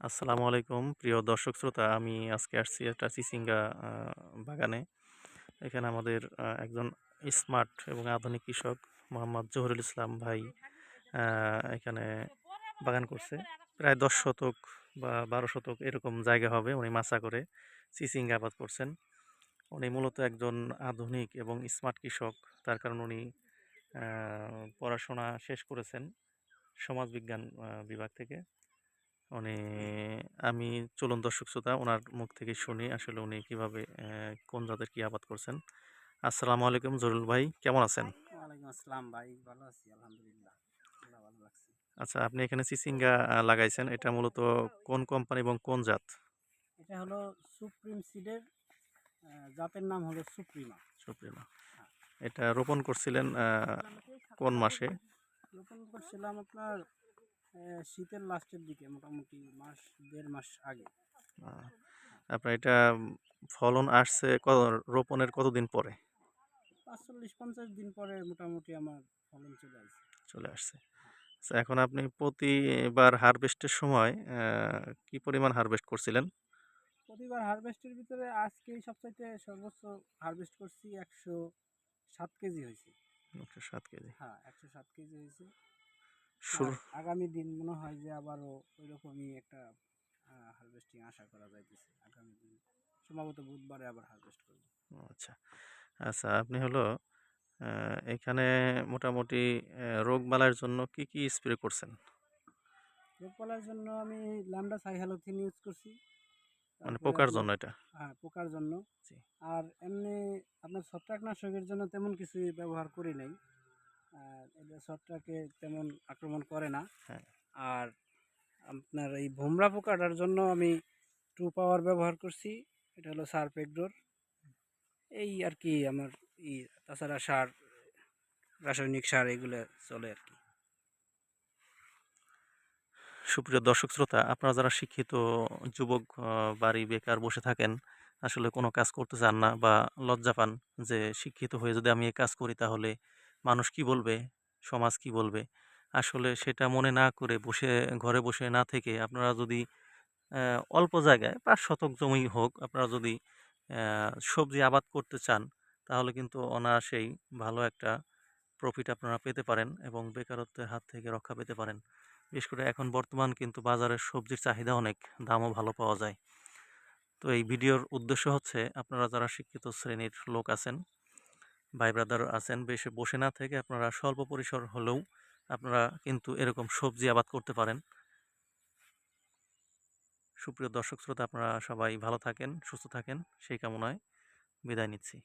আসসালামু আলাইকুম প্রিয় দর্শক শ্রোতা। আমি আজকে আসছি একটা চিচিঙ্গা বাগানে। এখানে আমাদের একজন স্মার্ট এবং আধুনিক কৃষক মোহাম্মদ জহুরুল ইসলাম ভাই আ এখানে বাগান করছে। প্রায় ১০ শতক বা ১২ শতক এরকম জায়গা হবে। উনি মাচা করে চিচিঙ্গা আবাদ করছেন। উনি মূলত একজন আধুনিক এবং স্মার্ট কৃষক। তার কারণ উনি আ পড়াশোনা শেষ করেছেন সমাজবিজ্ঞান বিভাগ থেকে। উনি আমি চলুন দর্শক শ্রোতা ওনার মুখ থেকে শুনি আসলে উনি কিভাবে কোন জাতের কি আবাদ করছেন। আসসালামু আলাইকুম জহুরুল ভাই, কেমন আছেন? ওয়ালাইকুম আসসালাম ভাই, ভালো আছি আলহামদুলিল্লাহ। আল্লাহ ভালো রাখছে। আচ্ছা, আপনি এখানে চিচিঙ্গা লাগাইছেন। এটা মূলত কোন কোম্পানি এবং কোন জাত? এটা হলো সুপ্রিম সিডের, জাতের নাম হলো সুপ্রিমা। সুপ্রিমা। হ্যাঁ, এটা রোপণ করছিলেন কোন মাসে? রোপণ করছিলাম আপনার শীতের লাস্টের দিকে, মোটামুটি মাস ১.৫ মাস আগে। আ আপনার এটা ফলন আসছে রোপণের কতদিন পরে? ৪৫-৫০ দিন পরে মোটামুটি আমার ফলন চলে আসছে। চলে আসছে। আচ্ছা, এখন আপনি প্রতিবার হারভেস্টের সময় কি পরিমাণ হারভেস্ট করছিলেন? প্রতিবার হারভেস্টের ভিতরে আজকে সবচাইতে সর্বোচ্চ হারভেস্ট করছি ১০৭ কেজি হয়েছে। ৭ কেজি। হ্যাঁ, ১০৭ কেজি হয়েছে। শুরু আর আগামী দিন মনে হয় যে আবারও ওইরকমই একটা হারভেস্টিং আশা করা যাইতেছে। আগামী দিন সম্ভবত বুধবারে আবার হারভেস্ট করব। আচ্ছা। আচ্ছা, আপনি হলো আ এখানে মোটামুটি রোগবালাইয়ের জন্য কি স্প্রে করছেন? রোগবালাইয়ের জন্য আমি ল্যাম্বডা সাইহ্যালোথিন ইউজ করছি। মানে তারপরে পোকার আপনার জন্য এটা? পোকার জন্য। জি। আর এমনি আপনার ছত্রাকনাশকের জন্য তেমন কিছুই ব্যবহার করি নাই। এটা ছত্রাকে তেমন আক্রমণ করে না। হ্যাঁ। আর আপনার এই ভোমরা পোকাটার জন্য আমি টু পাওয়ার ব্যবহার করছি। এটা হলো সার্ফ এগ্রোর। এই আর কি আমার তাছাড়া সার, রাসায়নিক সার এগুলো চলে আর কি। সুপ্রিয় দর্শক শ্রোতা, আপনারা যারা শিক্ষিত যুবক বাড়ি বেকার বসে থাকেন, আসলে কোনো কাজ করতে চান না বা লজ্জা পান যে শিক্ষিত হয়ে যদি আমি এই কাজ করি তাহলে মানুষ কি বলবে? সমাজ কি বলবে? আসলে সেটা মনে না করে ঘরে বসে না থেকে আপনারা যদি অল্প জায়গায় ৫ শতক জমি হোক, আপনারা যদি সবজি আবাদ করতে চান, তাহলে কিন্তু অনায়াসেই ভালো একটা প্রফিট আপনারা পেতে পারেন এবং বেকারত্বের হাত থেকে রক্ষা পেতে পারেন। বিশেষ করে এখন বর্তমান কিন্তু বাজারে সবজির চাহিদা অনেক, দামও ভালো পাওয়া যায়। তো এই ভিডিওর উদ্দেশ্য হচ্ছে আপনারা যারা শিক্ষিত শ্রেণীর লোক আছেন, ভাই ব্রাদার আছেন, বেশি বসে না থেকে আপনারা স্বল্প পরিসর হলেও আপনারা কিন্তু এরকম সবজি আবাদ করতে পারেন। সুপ্রিয় দর্শক শ্রোতা, আপনারা সবাই ভালো থাকেন, সুস্থ থাকেন সেই কামনায় বিদায় নিচ্ছি।